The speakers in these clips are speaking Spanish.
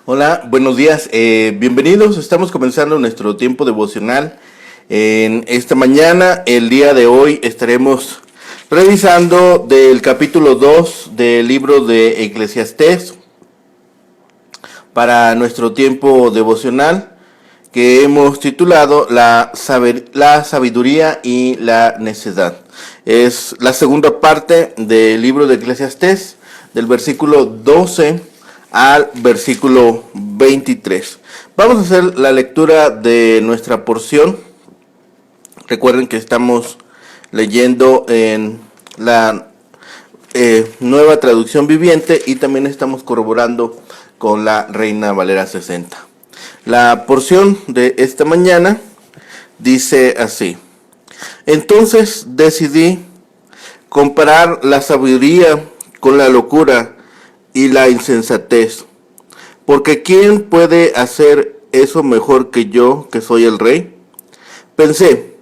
Hola, buenos días, bienvenidos. Estamos comenzando nuestro tiempo devocional. En esta mañana, el día de hoy, estaremos revisando del capítulo 2 del libro de Eclesiastés para nuestro tiempo devocional, que hemos titulado la sabiduría y la necedad. Es la segunda parte del libro de Eclesiastés, del versículo 12 al versículo 23. Vamos a hacer la lectura de nuestra porción. Recuerden que estamos leyendo en la nueva traducción viviente y también estamos corroborando con la Reina Valera 60. La porción de esta mañana dice así: entonces decidí comparar la sabiduría con la locura y la insensatez, porque ¿quién puede hacer eso mejor que yo, que soy el rey? Pensé,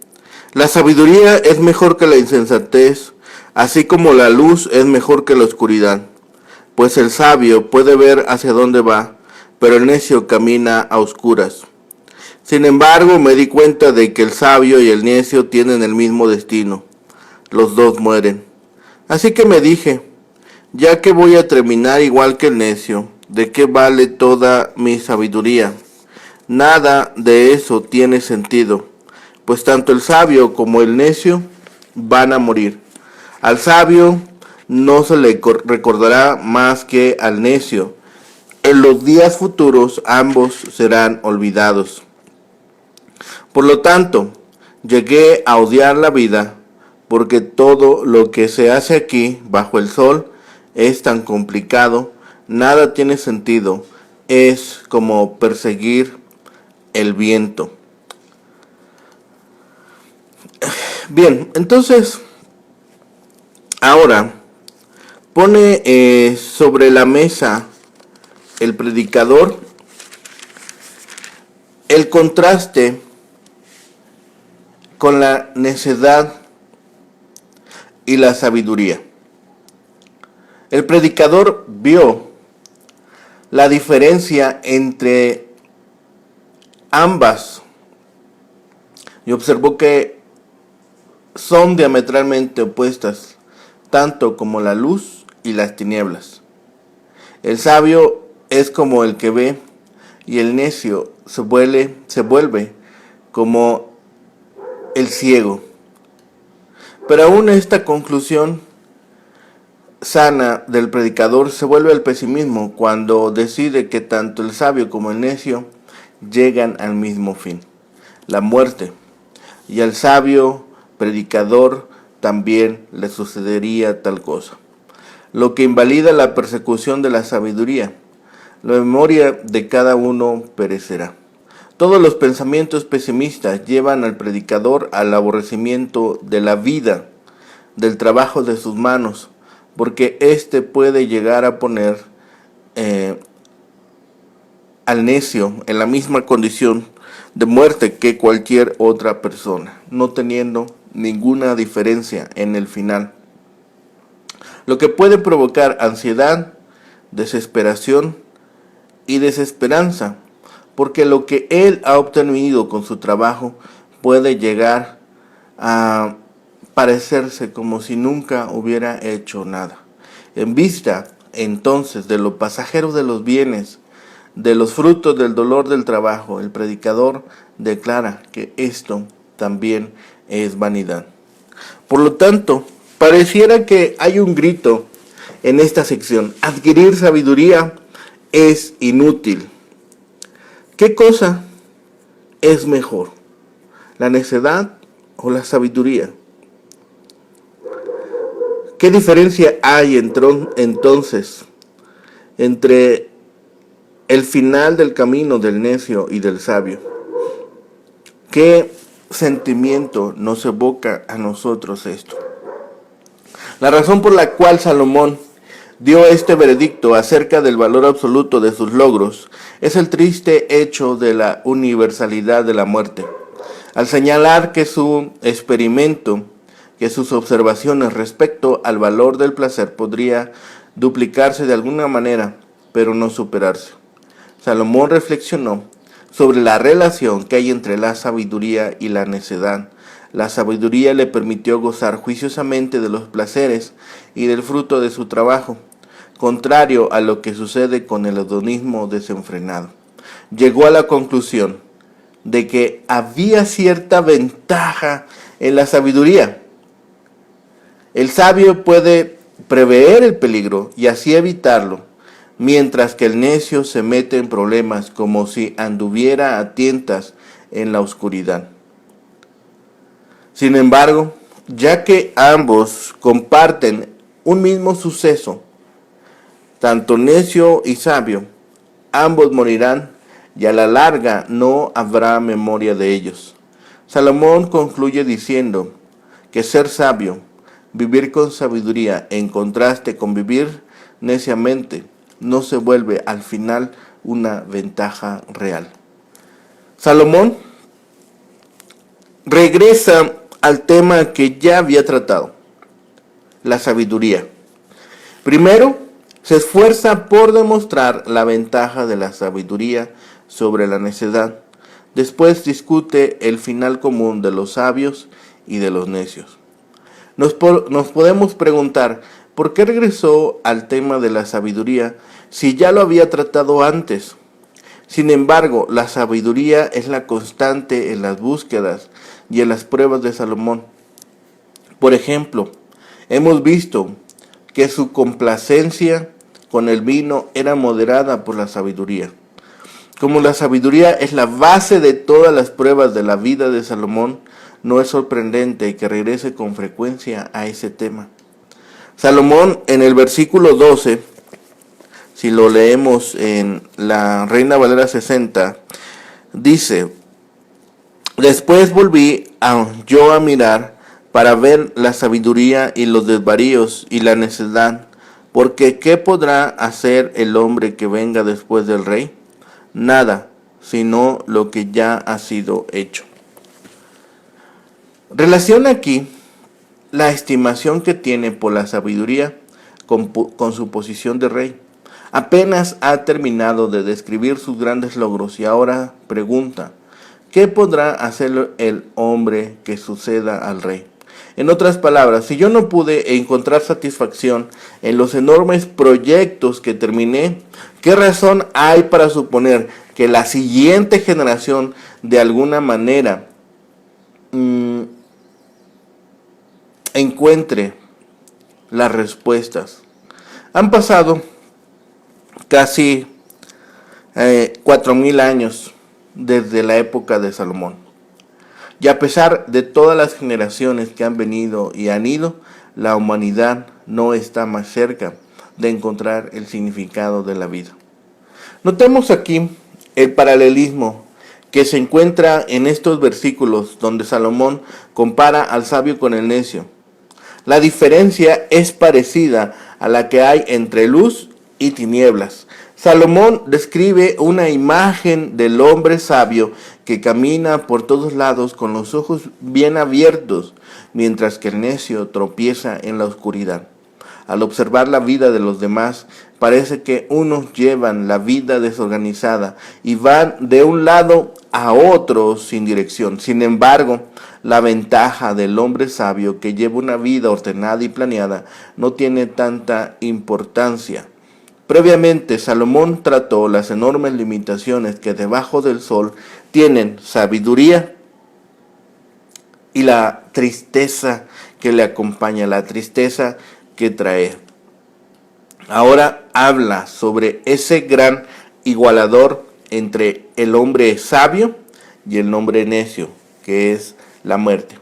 la sabiduría es mejor que la insensatez, así como la luz es mejor que la oscuridad, pues el sabio puede ver hacia dónde va, pero el necio camina a oscuras. Sin embargo, me di cuenta de que el sabio y el necio tienen el mismo destino. Los dos mueren. Así que me dije, ya que voy a terminar igual que el necio, ¿de qué vale toda mi sabiduría? Nada de eso tiene sentido, pues tanto el sabio como el necio van a morir. Al sabio no se le recordará más que al necio. En los días futuros ambos serán olvidados. Por lo tanto, llegué a odiar la vida, porque todo lo que se hace aquí, bajo el sol, es tan complicado, nada tiene sentido, es como perseguir el viento. Bien, entonces, ahora pone sobre la mesa el predicador el contraste con la necedad y la sabiduría. El predicador vio la diferencia entre ambas y observó que son diametralmente opuestas, tanto como la luz y las tinieblas. El sabio es como el que ve, y el necio se vuelve como el ciego. Pero aún esta conclusión sana del predicador se vuelve el pesimismo cuando decide que tanto el sabio como el necio llegan al mismo fin, la muerte, y al sabio predicador también le sucedería tal cosa, lo que invalida la persecución de la sabiduría. La memoria de cada uno perecerá. Todos los pensamientos pesimistas llevan al predicador al aborrecimiento de la vida, del trabajo de sus manos, porque éste puede llegar a poner al necio en la misma condición de muerte que cualquier otra persona, no teniendo ninguna diferencia en el final. Lo que puede provocar ansiedad, desesperación y desesperanza, porque lo que él ha obtenido con su trabajo puede llegar a parecerse como si nunca hubiera hecho nada. En vista entonces de lo pasajero de los bienes, de los frutos del dolor del trabajo, el predicador declara que esto también es vanidad. Por lo tanto, pareciera que hay un grito en esta sección: adquirir sabiduría es inútil. ¿Qué cosa es mejor? ¿La necedad o la sabiduría? ¿Qué diferencia hay entonces entre el final del camino del necio y del sabio? ¿Qué sentimiento nos evoca a nosotros esto? La razón por la cual Salomón dio este veredicto acerca del valor absoluto de sus logros es el triste hecho de la universalidad de la muerte. Al señalar que su experimento, que sus observaciones respecto al valor del placer podría duplicarse de alguna manera, pero no superarse. Salomón reflexionó sobre la relación que hay entre la sabiduría y la necedad. La sabiduría le permitió gozar juiciosamente de los placeres y del fruto de su trabajo, contrario a lo que sucede con el hedonismo desenfrenado. Llegó a la conclusión de que había cierta ventaja en la sabiduría. El sabio puede prever el peligro y así evitarlo, mientras que el necio se mete en problemas como si anduviera a tientas en la oscuridad. Sin embargo, ya que ambos comparten un mismo suceso, tanto necio y sabio, ambos morirán y a la larga no habrá memoria de ellos. Salomón concluye diciendo que ser sabio, vivir con sabiduría en contraste con vivir neciamente, no se vuelve al final una ventaja real. Salomón regresa al tema que ya había tratado, la sabiduría. Primero, se esfuerza por demostrar la ventaja de la sabiduría sobre la necedad. Después discute el final común de los sabios y de los necios. Nos podemos preguntar, ¿por qué regresó al tema de la sabiduría si ya lo había tratado antes? Sin embargo, la sabiduría es la constante en las búsquedas y en las pruebas de Salomón. Por ejemplo, hemos visto que su complacencia con el vino era moderada por la sabiduría. Como la sabiduría es la base de todas las pruebas de la vida de Salomón, no es sorprendente que regrese con frecuencia a ese tema. Salomón en el versículo 12, si lo leemos en la Reina Valera 60, dice: después volví yo a mirar para ver la sabiduría y los desvaríos y la necedad, porque ¿qué podrá hacer el hombre que venga después del rey? Nada, sino lo que ya ha sido hecho. Relaciona aquí la estimación que tiene por la sabiduría con su posición de rey. Apenas ha terminado de describir sus grandes logros y ahora pregunta: ¿qué podrá hacer el hombre que suceda al rey? En otras palabras, si yo no pude encontrar satisfacción en los enormes proyectos que terminé, ¿qué razón hay para suponer que la siguiente generación de alguna manera encuentre las respuestas? Han pasado casi 4,000 años desde la época de Salomón. Y a pesar de todas las generaciones que han venido y han ido, la humanidad no está más cerca de encontrar el significado de la vida. Notemos aquí el paralelismo que se encuentra en estos versículos donde Salomón compara al sabio con el necio. La diferencia es parecida a la que hay entre luz y tinieblas. Salomón describe una imagen del hombre sabio que camina por todos lados con los ojos bien abiertos, mientras que el necio tropieza en la oscuridad. Al observar la vida de los demás, parece que unos llevan la vida desorganizada y van de un lado a otro sin dirección. Sin embargo, la ventaja del hombre sabio que lleva una vida ordenada y planeada no tiene tanta importancia. Previamente, Salomón trató las enormes limitaciones que debajo del sol tienen sabiduría y la tristeza que le acompaña, la tristeza que trae. Ahora habla sobre ese gran igualador entre el hombre sabio y el hombre necio, que es la muerte.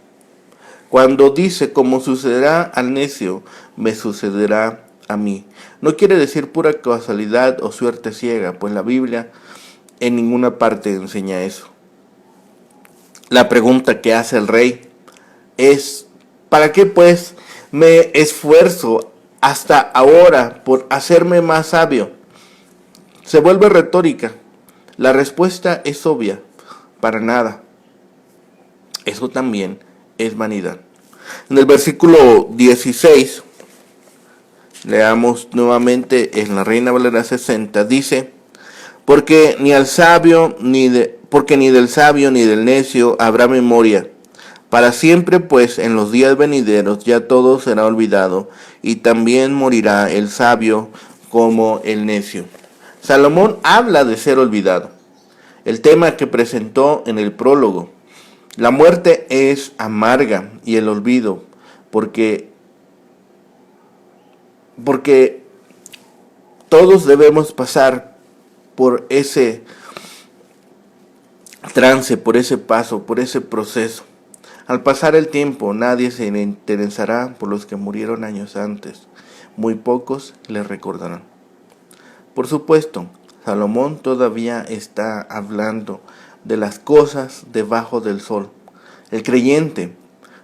Cuando dice: como sucederá al necio, me sucederá a mí, no quiere decir pura casualidad o suerte ciega, pues la Biblia en ninguna parte enseña eso. La pregunta que hace el rey es: ¿para qué pues me esfuerzo hasta ahora por hacerme más sabio? Se vuelve retórica. La respuesta es obvia: para nada. Eso también es vanidad. En el versículo 16, leamos nuevamente en la Reina Valera 60, dice: porque ni del sabio ni del necio habrá memoria. Para siempre, pues, en los días venideros ya todo será olvidado, y también morirá el sabio como el necio. Salomón habla de ser olvidado, el tema que presentó en el prólogo. La muerte es amarga y el olvido, porque todos debemos pasar por ese trance, por ese paso, por ese proceso. Al pasar el tiempo, nadie se interesará por los que murieron años antes. Muy pocos les recordarán. Por supuesto, Salomón todavía está hablando de las cosas debajo del sol. El creyente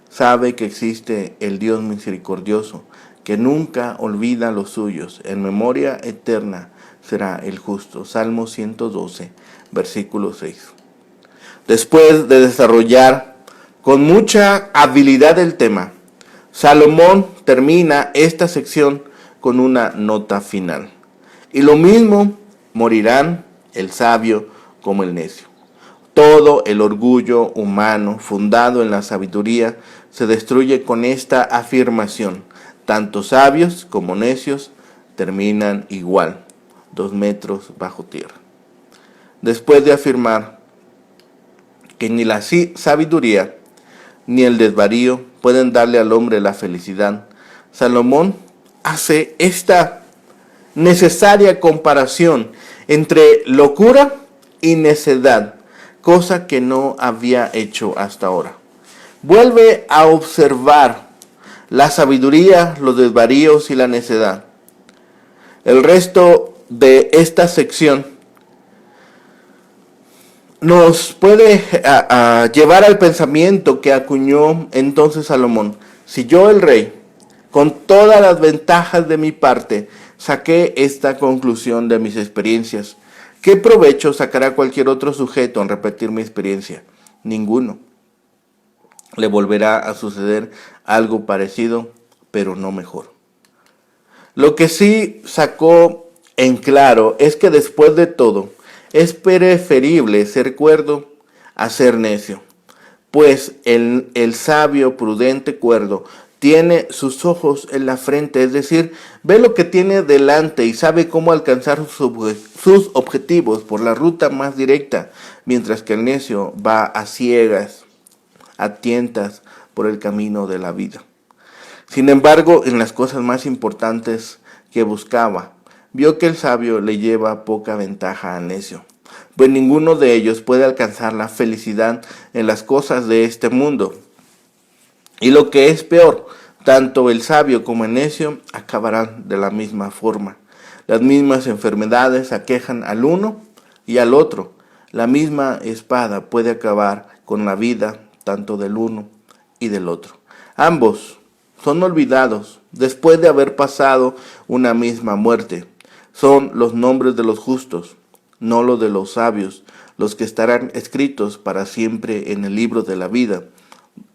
sabe que existe el Dios misericordioso, que nunca olvida a los suyos. En memoria eterna será el justo. Salmo 112, versículo 6. Después de desarrollar con mucha habilidad el tema, Salomón termina esta sección con una nota final. Y lo mismo morirán el sabio como el necio. Todo el orgullo humano fundado en la sabiduría se destruye con esta afirmación. Tanto sabios como necios terminan igual, 2 metros bajo tierra. Después de afirmar que ni la sabiduría ni el desvarío pueden darle al hombre la felicidad, Salomón hace esta necesaria comparación entre locura y necedad, cosa que no había hecho hasta ahora. Vuelve a observar la sabiduría, los desvaríos y la necedad. El resto de esta sección nos puede llevar al pensamiento que acuñó entonces Salomón. Si yo, el rey, con todas las ventajas de mi parte, saqué esta conclusión de mis experiencias, ¿qué provecho sacará cualquier otro sujeto en repetir mi experiencia? Ninguno. Le volverá a suceder algo parecido, pero no mejor. Lo que sí sacó en claro es que después de todo, es preferible ser cuerdo a ser necio, pues el sabio, prudente, cuerdo, tiene sus ojos en la frente, es decir, ve lo que tiene delante y sabe cómo alcanzar sus objetivos por la ruta más directa, mientras que el necio va a ciegas, a tientas por el camino de la vida. Sin embargo, en las cosas más importantes que buscaba, vio que el sabio le lleva poca ventaja al necio, pues ninguno de ellos puede alcanzar la felicidad en las cosas de este mundo. Y lo que es peor, tanto el sabio como el necio acabarán de la misma forma. Las mismas enfermedades aquejan al uno y al otro. La misma espada puede acabar con la vida tanto del uno y del otro. Ambos son olvidados después de haber pasado una misma muerte. Son los nombres de los justos, no los de los sabios, los que estarán escritos para siempre en el libro de la vida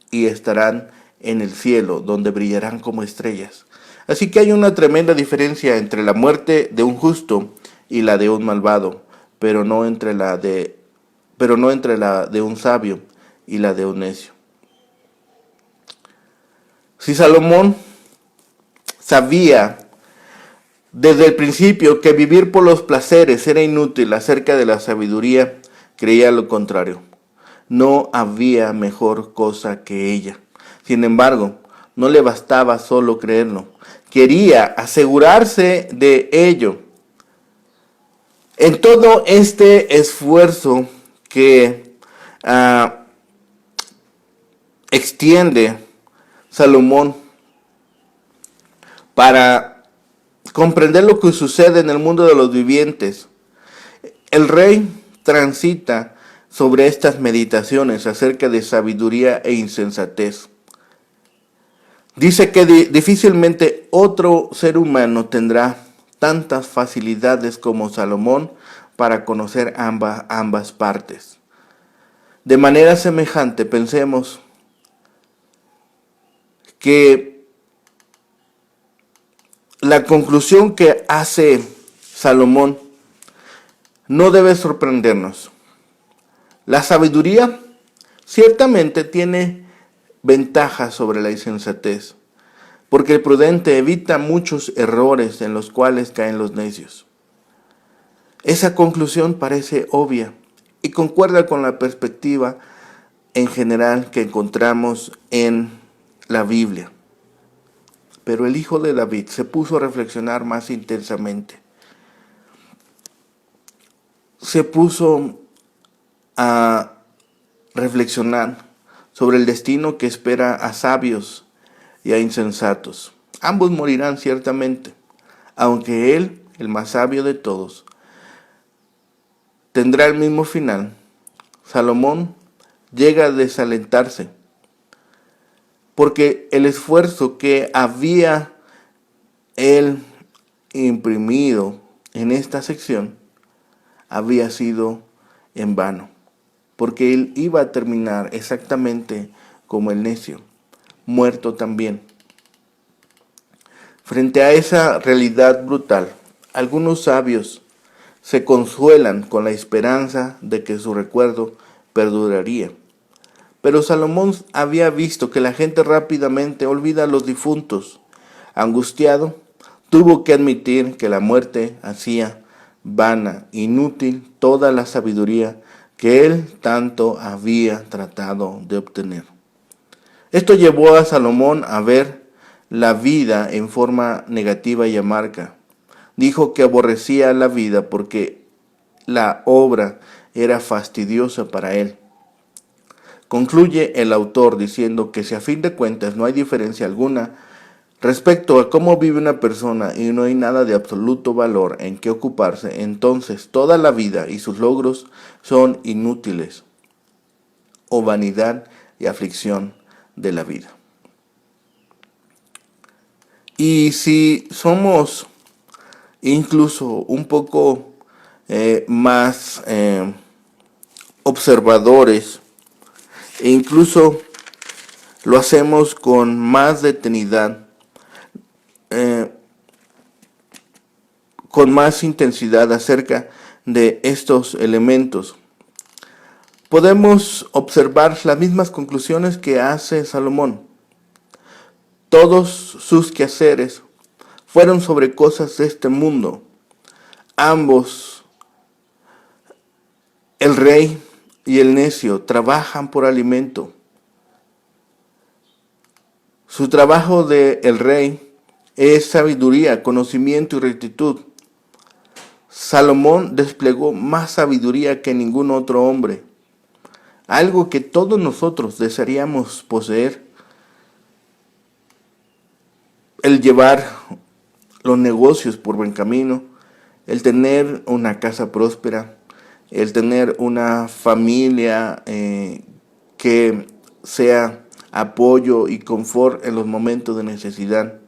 y estarán en el cielo, donde brillarán como estrellas. Así que hay una tremenda diferencia entre la muerte de un justo y la de un malvado, pero no entre la de un sabio y la de un necio. Si Salomón sabía desde el principio que vivir por los placeres era inútil acerca de la sabiduría, creía lo contrario. No había mejor cosa que ella. Sin embargo, no le bastaba solo creerlo. Quería asegurarse de ello. En todo este esfuerzo que extiende Salomón para comprender lo que sucede en el mundo de los vivientes, el rey transita sobre estas meditaciones acerca de sabiduría e insensatez. Dice que difícilmente otro ser humano tendrá tantas facilidades como Salomón para conocer ambas partes. De manera semejante, pensemos que la conclusión que hace Salomón no debe sorprendernos. La sabiduría ciertamente tiene ventajas sobre la insensatez, porque el prudente evita muchos errores en los cuales caen los necios. Esa conclusión parece obvia y concuerda con la perspectiva en general que encontramos en la Biblia. Pero el hijo de David se puso a reflexionar más intensamente. Se puso a reflexionar sobre el destino que espera a sabios y a insensatos. Ambos morirán ciertamente, aunque él, el más sabio de todos, tendrá el mismo final. Salomón llega a desalentarse, porque el esfuerzo que había él imprimido en esta sección había sido en vano, porque él iba a terminar exactamente como el necio, muerto también. Frente a esa realidad brutal, algunos sabios se consuelan con la esperanza de que su recuerdo perduraría. Pero Salomón había visto que la gente rápidamente olvida a los difuntos. Angustiado, tuvo que admitir que la muerte hacía vana, inútil toda la sabiduría que él tanto había tratado de obtener. Esto llevó a Salomón a ver la vida en forma negativa y amarga. Dijo que aborrecía la vida porque la obra era fastidiosa para él. Concluye el autor diciendo que si a fin de cuentas no hay diferencia alguna respecto a cómo vive una persona y no hay nada de absoluto valor en qué ocuparse, entonces toda la vida y sus logros son inútiles o vanidad y aflicción de la vida. Y si somos incluso un poco más observadores, e incluso lo hacemos con más detenidad, con más intensidad acerca de estos elementos, podemos observar las mismas conclusiones que hace Salomón. Todos sus quehaceres fueron sobre cosas de este mundo. Ambos, el rey y el necio, trabajan por alimento. Su trabajo del rey es sabiduría, conocimiento y rectitud. Salomón desplegó más sabiduría que ningún otro hombre, algo que todos nosotros desearíamos poseer. El llevar los negocios por buen camino, el tener una casa próspera, el tener una familia que sea apoyo y confort en los momentos de necesidad.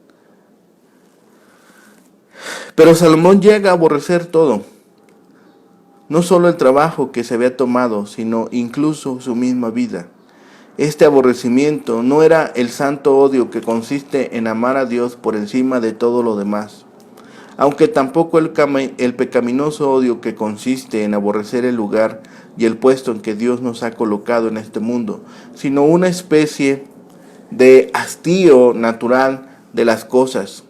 Pero Salomón llega a aborrecer todo, no solo el trabajo que se había tomado, sino incluso su misma vida. Este aborrecimiento no era el santo odio que consiste en amar a Dios por encima de todo lo demás, aunque tampoco el pecaminoso odio que consiste en aborrecer el lugar y el puesto en que Dios nos ha colocado en este mundo, sino una especie de hastío natural de las cosas,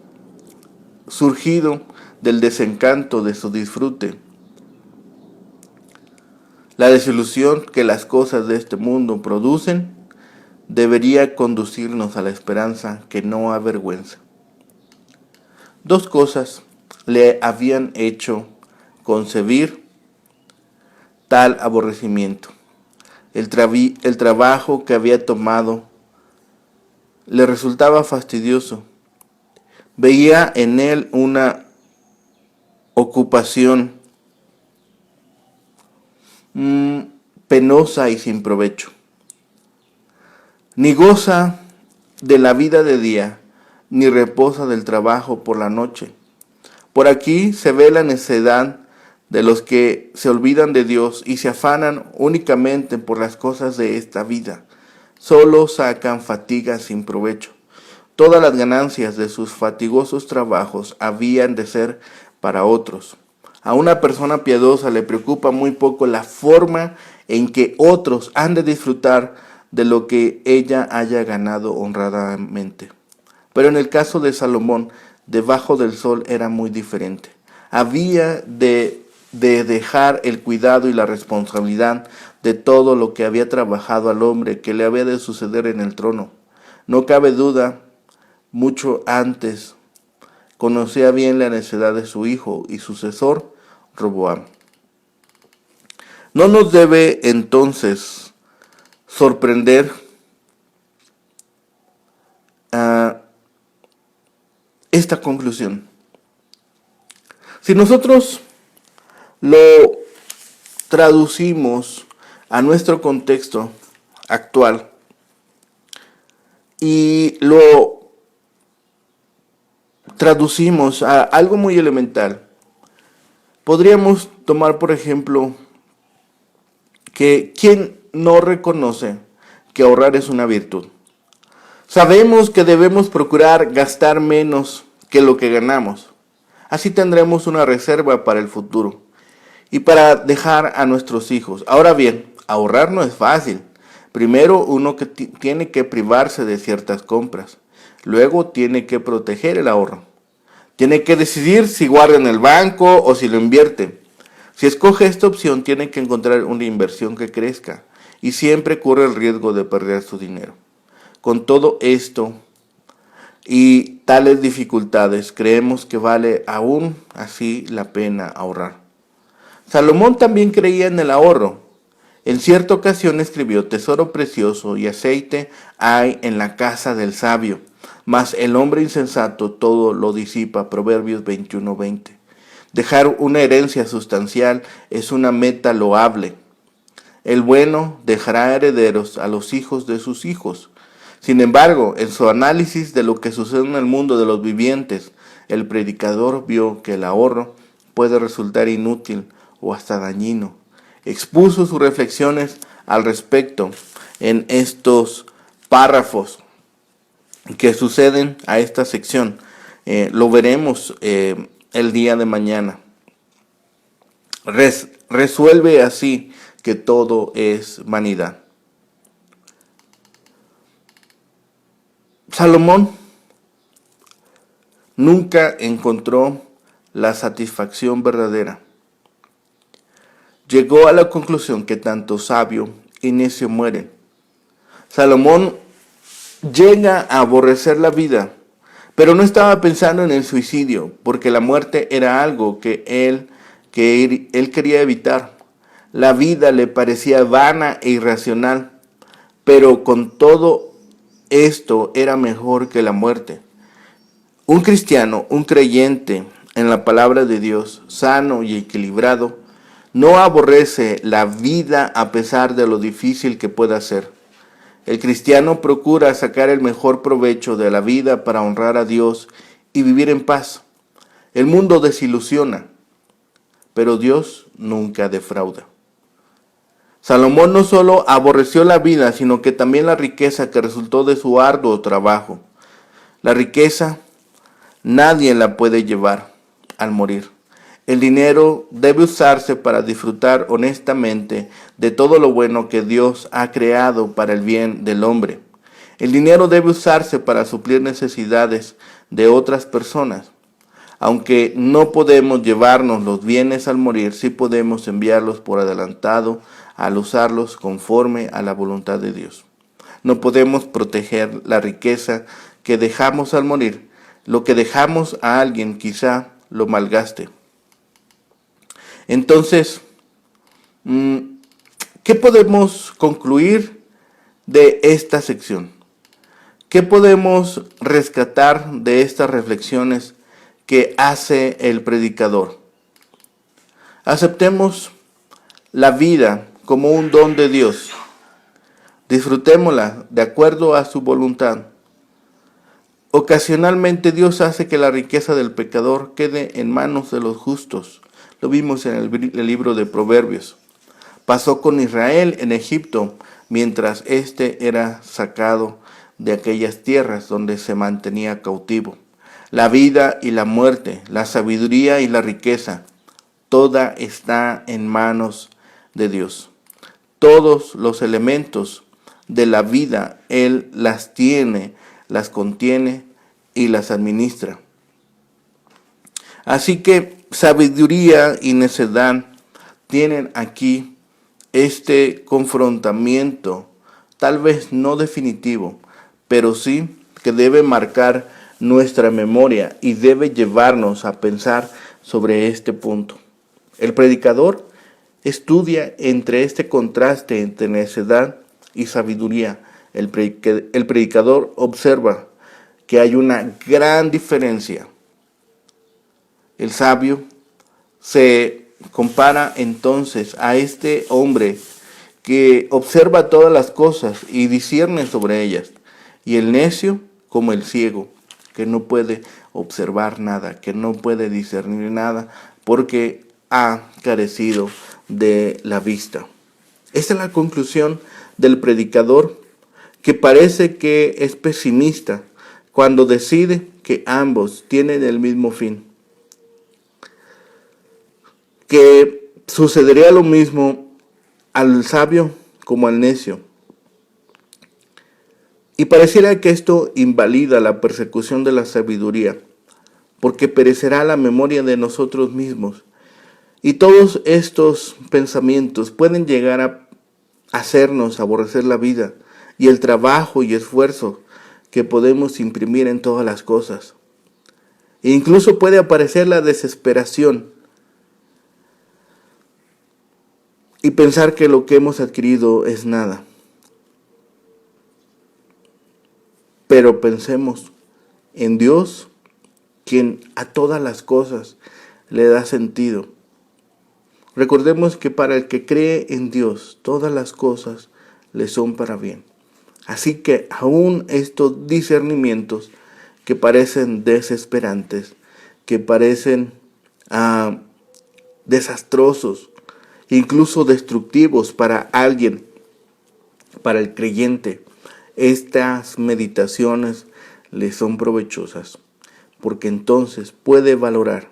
surgido del desencanto de su disfrute. La desilusión que las cosas de este mundo producen debería conducirnos a la esperanza que no avergüenza. Dos cosas le habían hecho concebir tal aborrecimiento. El trabajo que había tomado le resultaba fastidioso. Veía en él una ocupación penosa y sin provecho. Ni goza de la vida de día, ni reposa del trabajo por la noche. Por aquí se ve la necedad de los que se olvidan de Dios y se afanan únicamente por las cosas de esta vida. Solo sacan fatiga sin provecho. Todas las ganancias de sus fatigosos trabajos habían de ser para otros. A una persona piadosa le preocupa muy poco la forma en que otros han de disfrutar de lo que ella haya ganado honradamente. Pero en el caso de Salomón, debajo del sol era muy diferente. Había de dejar el cuidado y la responsabilidad de todo lo que había trabajado al hombre que le había de suceder en el trono. No cabe duda, mucho antes conocía bien la necedad de su hijo y sucesor, Roboam. No nos debe entonces sorprender esta conclusión. Si nosotros lo traducimos a nuestro contexto actual y lo traducimos a algo muy elemental, podríamos tomar, por ejemplo, que ¿quién no reconoce que ahorrar es una virtud? Sabemos que debemos procurar gastar menos que lo que ganamos. Así tendremos una reserva para el futuro y para dejar a nuestros hijos. Ahora bien, ahorrar no es fácil. Primero uno tiene que privarse de ciertas compras. Luego tiene que proteger el ahorro. Tiene que decidir si guarda en el banco o si lo invierte. Si escoge esta opción, tiene que encontrar una inversión que crezca y siempre corre el riesgo de perder su dinero. Con todo esto y tales dificultades, creemos que vale aún así la pena ahorrar. Salomón también creía en el ahorro. En cierta ocasión escribió: tesoro precioso y aceite hay en la casa del sabio, mas el hombre insensato todo lo disipa. Proverbios 21:20. Dejar una herencia sustancial es una meta loable. El bueno dejará herederos a los hijos de sus hijos. Sin embargo, en su análisis de lo que sucede en el mundo de los vivientes, el predicador vio que el ahorro puede resultar inútil o hasta dañino. Expuso sus reflexiones al respecto en estos párrafos que suceden a esta sección. Lo veremos el día de mañana. Resuelve así que todo es vanidad. Salomón nunca encontró la satisfacción verdadera. Llegó a la conclusión que tanto sabio y necio mueren. Salomón llega a aborrecer la vida, pero no estaba pensando en el suicidio, porque la muerte era algo que él quería evitar. La vida le parecía vana e irracional, pero con todo esto era mejor que la muerte. Un cristiano, un creyente en la palabra de Dios, sano y equilibrado, no aborrece la vida a pesar de lo difícil que pueda ser. El cristiano procura sacar el mejor provecho de la vida para honrar a Dios y vivir en paz. El mundo desilusiona, pero Dios nunca defrauda. Salomón no solo aborreció la vida, sino que también la riqueza que resultó de su arduo trabajo. La riqueza nadie la puede llevar al morir. El dinero debe usarse para disfrutar honestamente de todo lo bueno que Dios ha creado para el bien del hombre. El dinero debe usarse para suplir necesidades de otras personas. Aunque no podemos llevarnos los bienes al morir, sí podemos enviarlos por adelantado al usarlos conforme a la voluntad de Dios. No podemos proteger la riqueza que dejamos al morir. Lo que dejamos a alguien quizá lo malgaste. Entonces, ¿qué podemos concluir de esta sección? ¿Qué podemos rescatar de estas reflexiones que hace el predicador? Aceptemos la vida como un don de Dios. Disfrutémosla de acuerdo a su voluntad. Ocasionalmente Dios hace que la riqueza del pecador quede en manos de los justos. Lo vimos en el libro de Proverbios. Pasó con Israel en Egipto, mientras éste era sacado de aquellas tierras donde se mantenía cautivo. La vida y la muerte, la sabiduría y la riqueza, toda está en manos de Dios. Todos los elementos de la vida Él las tiene, las contiene y las administra. Así que sabiduría y necedad tienen aquí este confrontamiento, tal vez no definitivo, pero sí que debe marcar nuestra memoria y debe llevarnos a pensar sobre este punto. El predicador estudia entre este contraste entre necedad y sabiduría. El predicador observa que hay una gran diferencia. El sabio se compara entonces a este hombre que observa todas las cosas y discierne sobre ellas, y el necio como el ciego, que no puede observar nada, que no puede discernir nada, porque ha carecido de la vista. Esa es la conclusión del predicador, que parece que es pesimista cuando decide que ambos tienen el mismo fin. Que sucedería lo mismo al sabio como al necio. Y pareciera que esto invalida la persecución de la sabiduría, porque perecerá la memoria de nosotros mismos. Y todos estos pensamientos pueden llegar a hacernos aborrecer la vida y el trabajo y esfuerzo que podemos imprimir en todas las cosas. E incluso puede aparecer la desesperación y pensar que lo que hemos adquirido es nada. Pero pensemos en Dios, quien a todas las cosas le da sentido. Recordemos que para el que cree en Dios, todas las cosas le son para bien. Así que aún estos discernimientos que parecen desesperantes, que parecen desastrosos, incluso destructivos para alguien, para el creyente, estas meditaciones le son provechosas, porque entonces puede valorar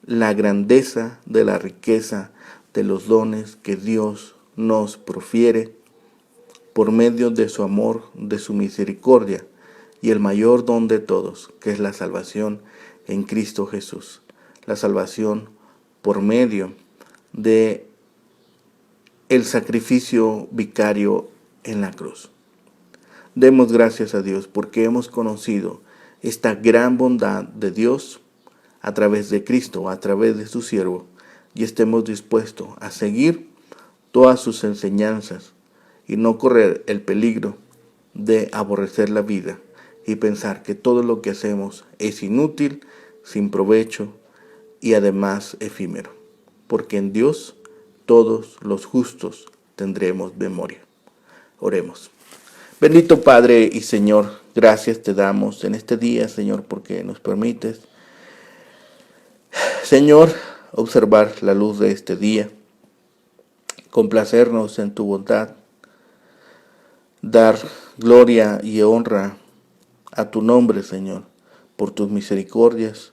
la grandeza de la riqueza de los dones que Dios nos profiere por medio de su amor, de su misericordia, y el mayor don de todos, que es la salvación en Cristo Jesús. La salvación por medio de el sacrificio vicario en la cruz. Demos gracias a Dios porque hemos conocido esta gran bondad de Dios a través de Cristo, a través de su siervo, y estemos dispuestos a seguir todas sus enseñanzas y no correr el peligro de aborrecer la vida y pensar que todo lo que hacemos es inútil, sin provecho y además efímero, porque en Dios todos los justos tendremos memoria. Oremos. Bendito Padre y Señor, gracias te damos en este día, Señor, porque nos permites, Señor, observar la luz de este día, complacernos en tu bondad, dar gloria y honra a tu nombre, Señor, por tus misericordias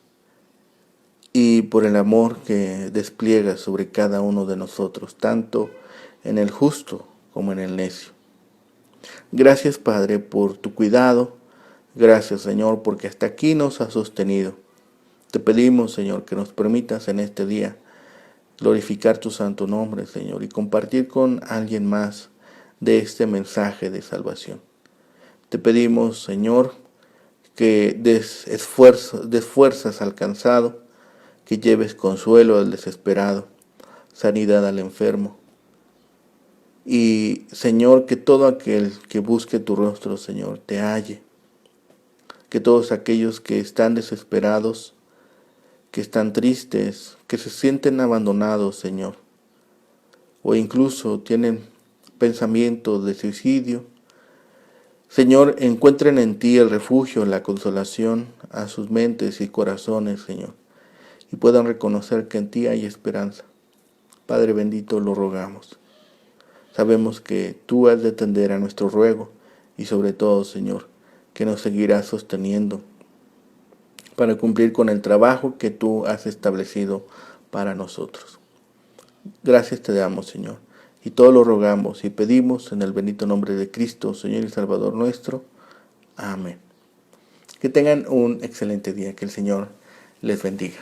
y por el amor que despliegas sobre cada uno de nosotros, tanto en el justo como en el necio. Gracias, Padre, por tu cuidado. Gracias, Señor, porque hasta aquí nos has sostenido. Te pedimos, Señor, que nos permitas en este día glorificar tu santo nombre, Señor, y compartir con alguien más de este mensaje de salvación. Te pedimos, Señor, que des fuerzas al cansado, que lleves consuelo al desesperado, sanidad al enfermo. Y, Señor, que todo aquel que busque tu rostro, Señor, te halle. Que todos aquellos que están desesperados, que están tristes, que se sienten abandonados, Señor, o incluso tienen pensamientos de suicidio, Señor, encuentren en ti el refugio, la consolación a sus mentes y corazones, Señor, y puedan reconocer que en ti hay esperanza. Padre bendito, lo rogamos. Sabemos que tú has de atender a nuestro ruego y sobre todo, Señor, que nos seguirás sosteniendo para cumplir con el trabajo que tú has establecido para nosotros. Gracias te damos, Señor, y todo lo rogamos y pedimos en el bendito nombre de Cristo, Señor y Salvador nuestro. Amén. Que tengan un excelente día, que el Señor les bendiga.